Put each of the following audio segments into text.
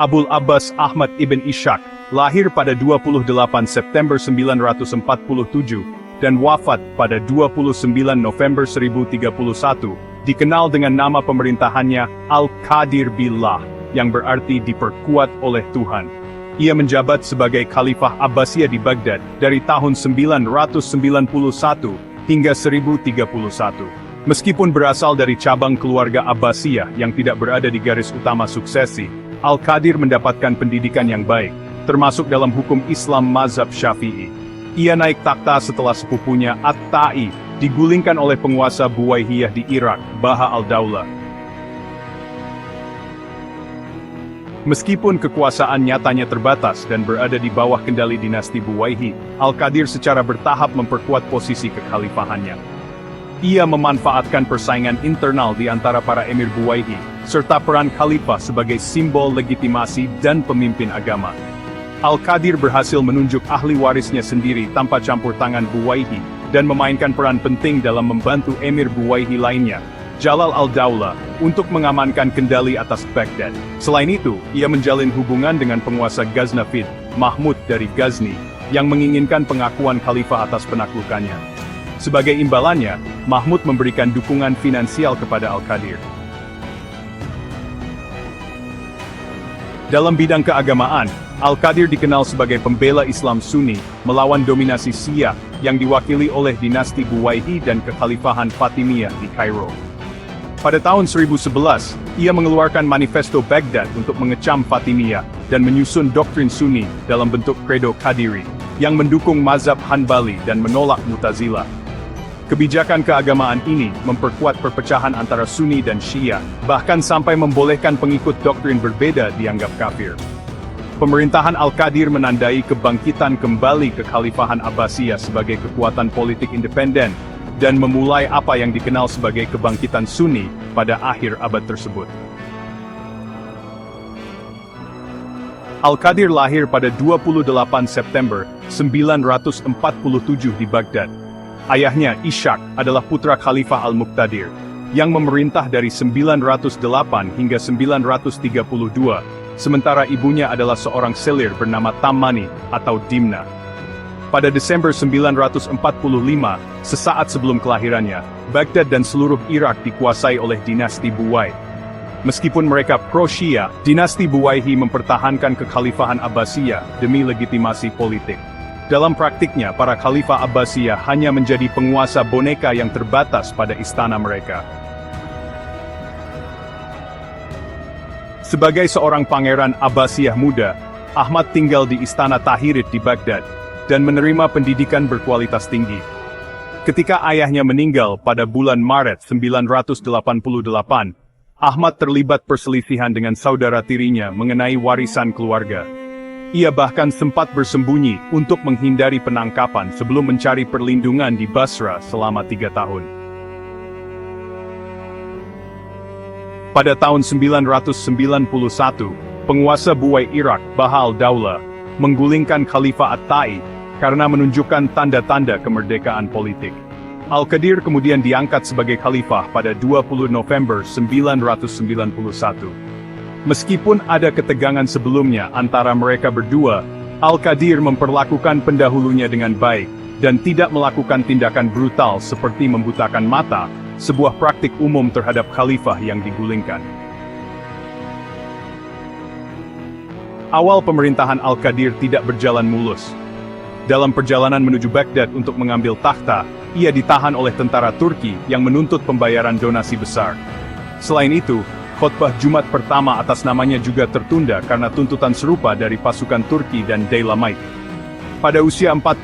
Abul Abbas Ahmad ibn Ishaq, lahir pada 28 September 947 dan wafat pada 29 November 1031, dikenal dengan nama pemerintahannya Al-Qadir Billah, yang berarti diperkuat oleh Tuhan. Ia menjabat sebagai Khalifah Abbasiyah di Baghdad dari tahun 991 hingga 1031. Meskipun berasal dari cabang keluarga Abbasiyah yang tidak berada di garis utama suksesi, Al-Qadir mendapatkan pendidikan yang baik, termasuk dalam hukum Islam mazhab Syafi'i. Ia naik takhta setelah sepupunya At-Ta'i digulingkan oleh penguasa Buwaihiyah di Irak, Baha al-Daulah. Meskipun kekuasaan nyatanya terbatas dan berada di bawah kendali dinasti Buwaihi, Al-Qadir secara bertahap memperkuat posisi kekhalifahannya. Ia memanfaatkan persaingan internal di antara para emir Buwaihi, serta peran khalifah sebagai simbol legitimasi dan pemimpin agama. Al-Qadir berhasil menunjuk ahli warisnya sendiri tanpa campur tangan Buwaihi, dan memainkan peran penting dalam membantu emir Buwaihi lainnya, Jalal al-Daulah, untuk mengamankan kendali atas Baghdad. Selain itu, ia menjalin hubungan dengan penguasa Ghaznavid, Mahmud dari Ghazni, yang menginginkan pengakuan khalifah atas penaklukannya. Sebagai imbalannya, Mahmud memberikan dukungan finansial kepada Al-Qadir. Dalam bidang keagamaan, Al-Qadir dikenal sebagai pembela Islam Sunni, melawan dominasi Syiah, yang diwakili oleh dinasti Buwaihi dan kekhalifahan Fatimiyah di Kairo. Pada tahun 1011, ia mengeluarkan manifesto Baghdad untuk mengecam Fatimiyah, dan menyusun doktrin Sunni dalam bentuk Credo Qadiri, yang mendukung mazhab Hanbali dan menolak Mu'tazilah. Kebijakan keagamaan ini memperkuat perpecahan antara Sunni dan Syiah, bahkan sampai membolehkan pengikut doktrin berbeda dianggap kafir. Pemerintahan Al-Qadir menandai kebangkitan kembali kekhalifahan Abbasiyah sebagai kekuatan politik independen, dan memulai apa yang dikenal sebagai kebangkitan Sunni pada akhir abad tersebut. Al-Qadir lahir pada 28 September 947 di Baghdad. Ayahnya, Ishaq, adalah putra Khalifah Al-Muqtadir, yang memerintah dari 908 hingga 932, sementara ibunya adalah seorang selir bernama Tammani atau Dimna. Pada Desember 945, sesaat sebelum kelahirannya, Baghdad dan seluruh Irak dikuasai oleh dinasti Buwai. Meskipun mereka pro-Syiah, dinasti Buwaihi mempertahankan kekhalifahan Abbasiyah demi legitimasi politik. Dalam praktiknya, para khalifah Abbasiyah hanya menjadi penguasa boneka yang terbatas pada istana mereka. Sebagai seorang pangeran Abbasiyah muda, Ahmad tinggal di Istana Tahirid di Baghdad, dan menerima pendidikan berkualitas tinggi. Ketika ayahnya meninggal pada bulan Maret 988, Ahmad terlibat perselisihan dengan saudara tirinya mengenai warisan keluarga. Ia bahkan sempat bersembunyi untuk menghindari penangkapan sebelum mencari perlindungan di Basra selama 3 tahun. Pada tahun 991, penguasa Buwai Irak, Baha al-Daulah, menggulingkan Khalifah At-Ta'i karena menunjukkan tanda-tanda kemerdekaan politik. Al-Qadir kemudian diangkat sebagai khalifah pada 20 November 991. Meskipun ada ketegangan sebelumnya antara mereka berdua, Al-Qadir memperlakukan pendahulunya dengan baik, dan tidak melakukan tindakan brutal seperti membutakan mata, sebuah praktik umum terhadap khalifah yang digulingkan. Awal pemerintahan Al-Qadir tidak berjalan mulus. Dalam perjalanan menuju Baghdad untuk mengambil takhta, ia ditahan oleh tentara Turki yang menuntut pembayaran donasi besar. Selain itu, khotbah Jumat pertama atas namanya juga tertunda karena tuntutan serupa dari pasukan Turki dan Daylamite. Pada usia 45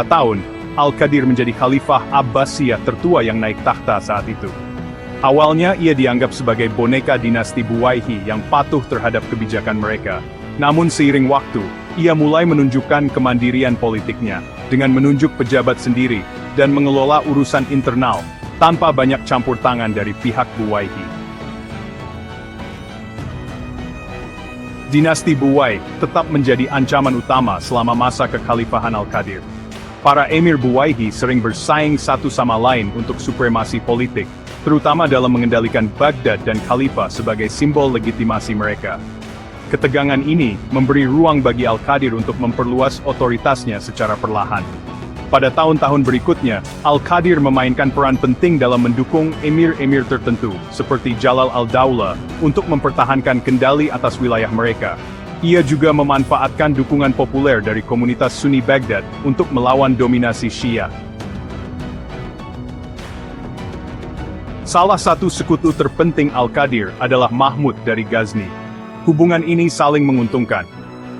tahun, Al-Qadir menjadi Khalifah Abbasiyah tertua yang naik takhta saat itu. Awalnya ia dianggap sebagai boneka dinasti Buwaihi yang patuh terhadap kebijakan mereka. Namun seiring waktu, ia mulai menunjukkan kemandirian politiknya, dengan menunjuk pejabat sendiri, dan mengelola urusan internal, tanpa banyak campur tangan dari pihak Buwaihi. Dinasti Buwai tetap menjadi ancaman utama selama masa kekhalifahan Al-Qadir. Para emir Buwaihi sering bersaing satu sama lain untuk supremasi politik, terutama dalam mengendalikan Baghdad dan khalifah sebagai simbol legitimasi mereka. Ketegangan ini memberi ruang bagi Al-Qadir untuk memperluas otoritasnya secara perlahan. Pada tahun-tahun berikutnya, Al-Qadir memainkan peran penting dalam mendukung emir-emir tertentu, seperti Jalal al-Daulah, untuk mempertahankan kendali atas wilayah mereka. Ia juga memanfaatkan dukungan populer dari komunitas Sunni Baghdad untuk melawan dominasi Syiah. Salah satu sekutu terpenting Al-Qadir adalah Mahmud dari Ghazni. Hubungan ini saling menguntungkan.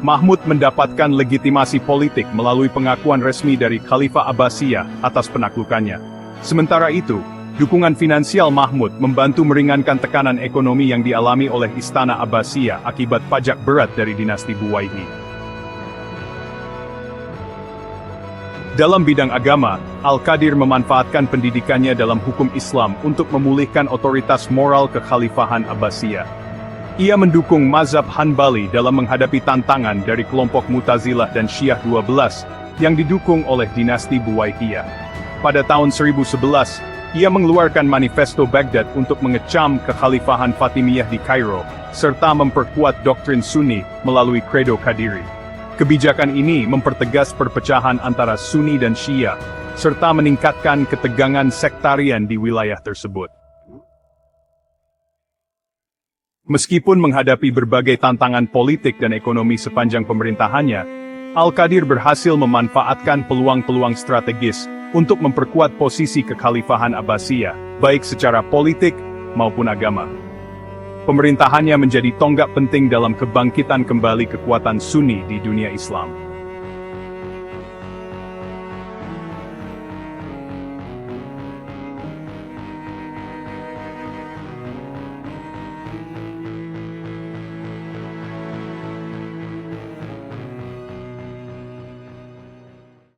Mahmud mendapatkan legitimasi politik melalui pengakuan resmi dari Khalifah Abbasiyah atas penaklukannya. Sementara itu, dukungan finansial Mahmud membantu meringankan tekanan ekonomi yang dialami oleh Istana Abbasiyah akibat pajak berat dari dinasti Buwayhi. Dalam bidang agama, Al-Qadir memanfaatkan pendidikannya dalam hukum Islam untuk memulihkan otoritas moral kekhalifahan Abbasiyah. Ia mendukung mazhab Hanbali dalam menghadapi tantangan dari kelompok Mu'tazilah dan Syiah 12, yang didukung oleh dinasti Buwayhiyah. Pada tahun 1011, ia mengeluarkan manifesto Baghdad untuk mengecam kekhalifahan Fatimiyah di Kairo, serta memperkuat doktrin Sunni melalui Credo Qadiri. Kebijakan ini mempertegas perpecahan antara Sunni dan Syiah, serta meningkatkan ketegangan sektarian di wilayah tersebut. Meskipun menghadapi berbagai tantangan politik dan ekonomi sepanjang pemerintahannya, Al-Qadir berhasil memanfaatkan peluang-peluang strategis untuk memperkuat posisi kekhalifahan Abbasiyah, baik secara politik maupun agama. Pemerintahannya menjadi tonggak penting dalam kebangkitan kembali kekuatan Sunni di dunia Islam.